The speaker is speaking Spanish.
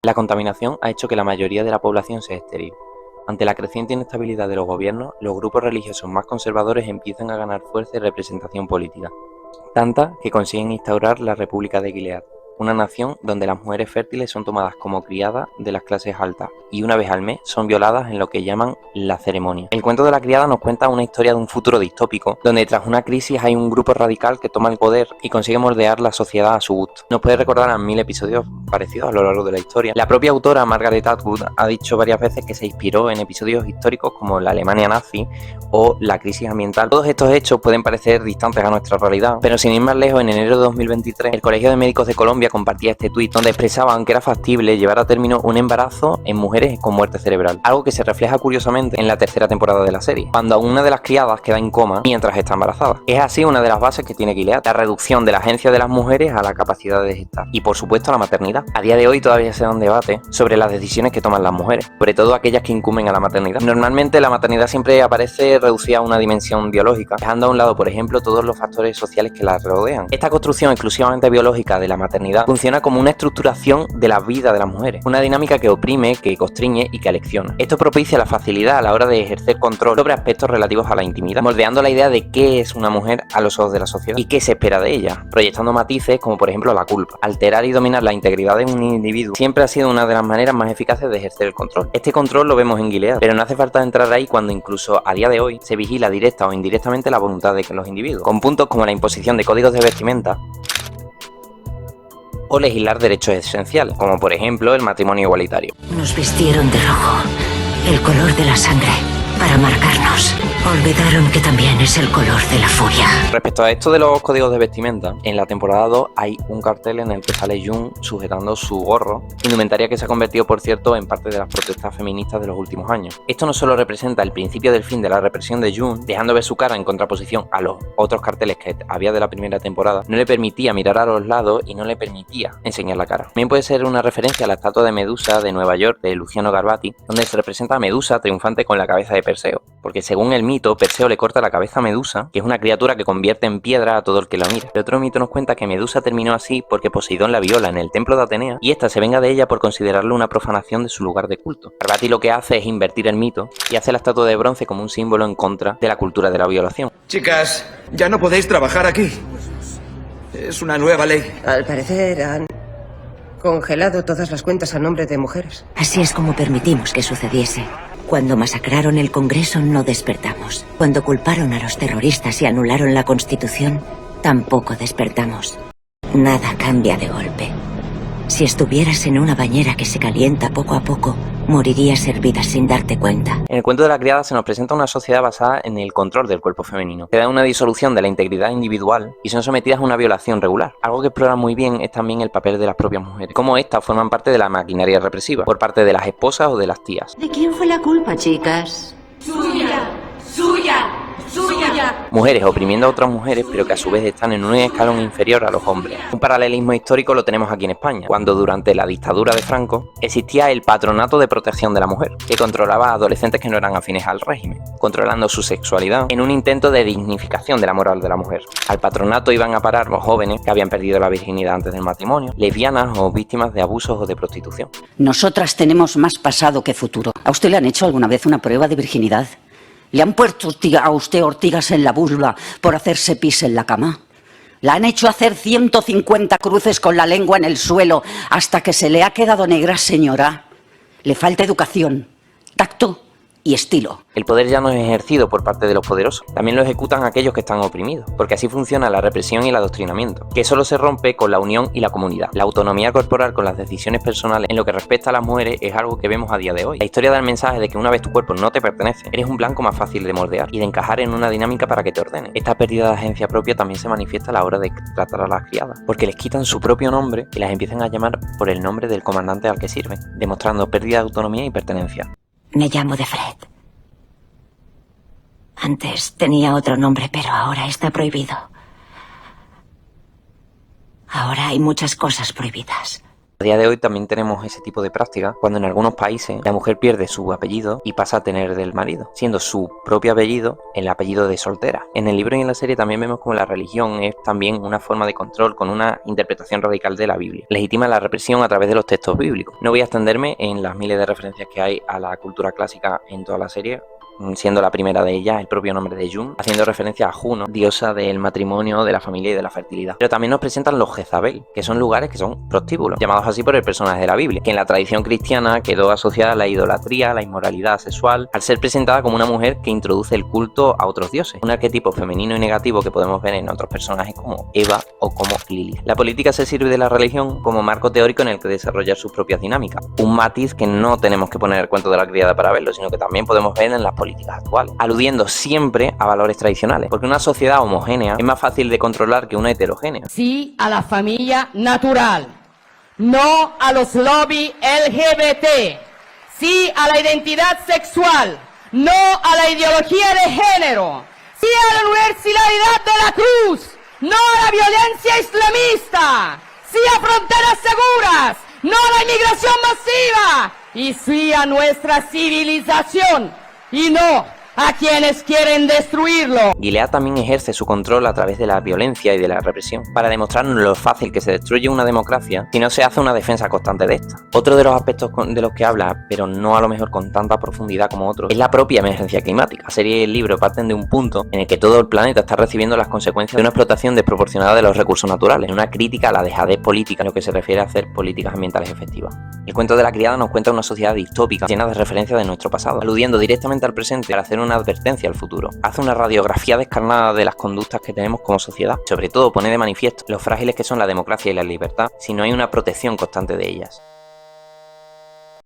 La contaminación ha hecho que la mayoría de la población sea estéril. Ante la creciente inestabilidad de los gobiernos, los grupos religiosos más conservadores empiezan a ganar fuerza y representación política, tanta que consiguen instaurar la República de Gilead, una nación donde las mujeres fértiles son tomadas como criadas de las clases altas y una vez al mes son violadas en lo que llaman la ceremonia. El cuento de la criada nos cuenta una historia de un futuro distópico, donde tras una crisis hay un grupo radical que toma el poder y consigue moldear la sociedad a su gusto. Nos puede recordar a 1000 episodios parecidos a lo largo de la historia. La propia autora Margaret Atwood ha dicho varias veces que se inspiró en episodios históricos como la Alemania nazi o la crisis ambiental. Todos estos hechos pueden parecer distantes a nuestra realidad, pero sin ir más lejos, en enero de 2023, el Colegio de Médicos de Colombia compartía este tuit donde expresaban que era factible llevar a término un embarazo en mujeres con muerte cerebral, algo que se refleja curiosamente en la tercera temporada de la serie, cuando una de las criadas queda en coma mientras está embarazada. Es así una de las bases que tiene Gilead, la reducción de la agencia de las mujeres a la capacidad de gestar y por supuesto a la maternidad. A día de hoy todavía se da un debate sobre las decisiones que toman las mujeres, sobre todo aquellas que incumben a la maternidad. Normalmente la maternidad siempre aparece reducida a una dimensión biológica, dejando a un lado, por ejemplo, todos los factores sociales que la rodean. Esta construcción exclusivamente biológica de la maternidad funciona como una estructuración de la vida de las mujeres, una dinámica que oprime, que constriñe y que alecciona. Esto propicia la facilidad a la hora de ejercer control sobre aspectos relativos a la intimidad, moldeando la idea de qué es una mujer a los ojos de la sociedad y qué se espera de ella, proyectando matices como por ejemplo la culpa. Alterar y dominar la integridad de un individuo siempre ha sido una de las maneras más eficaces de ejercer el control. Este control lo vemos en Gilead, pero no hace falta entrar ahí cuando incluso a día de hoy se vigila directa o indirectamente la voluntad de los individuos, con puntos como la imposición de códigos de vestimenta o legislar derechos esenciales, como por ejemplo el matrimonio igualitario. Nos vistieron de rojo, el color de la sangre, para marcarnos. Olvidaron que también es el color de la furia. Respecto a esto de los códigos de vestimenta, en la temporada 2 hay un cartel en el que sale June sujetando su gorro, indumentaria que se ha convertido, por cierto, en parte de las protestas feministas de los últimos años. Esto no solo representa el principio del fin de la represión de June, dejando ver su cara en contraposición a los otros carteles que había de la primera temporada, no le permitía mirar a los lados y no le permitía enseñar la cara. También puede ser una referencia a la estatua de Medusa de Nueva York de Luciano Garbati, donde se representa a Medusa triunfante con la cabeza de Perseo, porque según el mito, Perseo le corta la cabeza a Medusa, que es una criatura que convierte en piedra a todo el que la mira. El otro mito nos cuenta que Medusa terminó así porque Poseidón la viola en el templo de Atenea y esta se venga de ella por considerarlo una profanación de su lugar de culto. Garbati lo que hace es invertir el mito y hace la estatua de bronce como un símbolo en contra de la cultura de la violación. Chicas, ya no podéis trabajar aquí. Es una nueva ley. Al parecer han congelado todas las cuentas a nombre de mujeres. Así es como permitimos que sucediese. Cuando masacraron el Congreso no despertamos. Cuando culparon a los terroristas y anularon la Constitución, tampoco despertamos. Nada cambia de golpe. Si estuvieras en una bañera que se calienta poco a poco, morirías hervida sin darte cuenta. En el cuento de la criada se nos presenta una sociedad basada en el control del cuerpo femenino. Se da una disolución de la integridad individual y son sometidas a una violación regular. Algo que explora muy bien es también el papel de las propias mujeres, cómo éstas forman parte de la maquinaria represiva, por parte de las esposas o de las tías. ¿De quién fue la culpa, chicas? ¡Suya! ¡Suya! ¡Suya! Mujeres oprimiendo a otras mujeres, pero que a su vez están en un escalón inferior a los hombres. Un paralelismo histórico lo tenemos aquí en España, cuando durante la dictadura de Franco existía el Patronato de Protección de la Mujer, que controlaba a adolescentes que no eran afines al régimen, controlando su sexualidad en un intento de dignificación de la moral de la mujer. Al patronato iban a parar los jóvenes que habían perdido la virginidad antes del matrimonio, lesbianas o víctimas de abusos o de prostitución. Nosotras tenemos más pasado que futuro. ¿A usted le han hecho alguna vez una prueba de virginidad? ¿Le han puesto a usted ortigas en la vulva por hacerse pis en la cama? ¿La han hecho hacer 150 cruces con la lengua en el suelo hasta que se le ha quedado negra, señora? Le falta educación, tacto y estilo. El poder ya no es ejercido por parte de los poderosos, también lo ejecutan aquellos que están oprimidos, porque así funciona la represión y el adoctrinamiento, que solo se rompe con la unión y la comunidad. La autonomía corporal con las decisiones personales en lo que respecta a las mujeres es algo que vemos a día de hoy. La historia da el mensaje de que una vez tu cuerpo no te pertenece, eres un blanco más fácil de moldear y de encajar en una dinámica para que te ordene. Esta pérdida de agencia propia también se manifiesta a la hora de tratar a las criadas, porque les quitan su propio nombre y las empiezan a llamar por el nombre del comandante al que sirven, demostrando pérdida de autonomía y pertenencia. Me llamo de Fred. Antes tenía otro nombre, pero ahora está prohibido. Ahora hay muchas cosas prohibidas. A día de hoy también tenemos ese tipo de práctica cuando en algunos países la mujer pierde su apellido y pasa a tener del marido, siendo su propio apellido el apellido de soltera. En el libro y en la serie también vemos como la religión es también una forma de control con una interpretación radical de la Biblia. Legitima la represión a través de los textos bíblicos. No voy a extenderme en las miles de referencias que hay a la cultura clásica en toda la serie, siendo la primera de ellas el propio nombre de Jun, haciendo referencia a Juno, diosa del matrimonio, de la familia y de la fertilidad. Pero también nos presentan los Jezabel, que son lugares que son prostíbulos, llamados así por el personaje de la Biblia, que en la tradición cristiana quedó asociada a la idolatría, la inmoralidad sexual, al ser presentada como una mujer que introduce el culto a otros dioses, un arquetipo femenino y negativo que podemos ver en otros personajes como Eva o como Lilith. La política se sirve de la religión como marco teórico en el que desarrollar sus propias dinámicas, un matiz que no tenemos que poner el cuento de la criada para verlo, sino que también podemos ver en las políticas actuales, aludiendo siempre a valores tradicionales, porque una sociedad homogénea es más fácil de controlar que una heterogénea. Sí a la familia natural, no a los lobbies LGBT, sí a la identidad sexual, no a la ideología de género, sí a la universalidad de la cruz, no a la violencia islamista, sí a fronteras seguras, no a la inmigración masiva, y sí a nuestra civilización, y no a quienes quieren destruirlo. Gilead también ejerce su control a través de la violencia y de la represión, para demostrarnos lo fácil que se destruye una democracia si no se hace una defensa constante de esta. Otro de los aspectos de los que habla, pero no a lo mejor con tanta profundidad como otros, es la propia emergencia climática. La serie y el libro parten de un punto en el que todo el planeta está recibiendo las consecuencias de una explotación desproporcionada de los recursos naturales, una crítica a la dejadez política en lo que se refiere a hacer políticas ambientales efectivas. El cuento de la criada nos cuenta una sociedad distópica llena de referencias de nuestro pasado, aludiendo directamente al presente para hacer una advertencia al futuro. Hace una radiografía descarnada de las conductas que tenemos como sociedad. Sobre todo pone de manifiesto lo frágiles que son la democracia y la libertad si no hay una protección constante de ellas.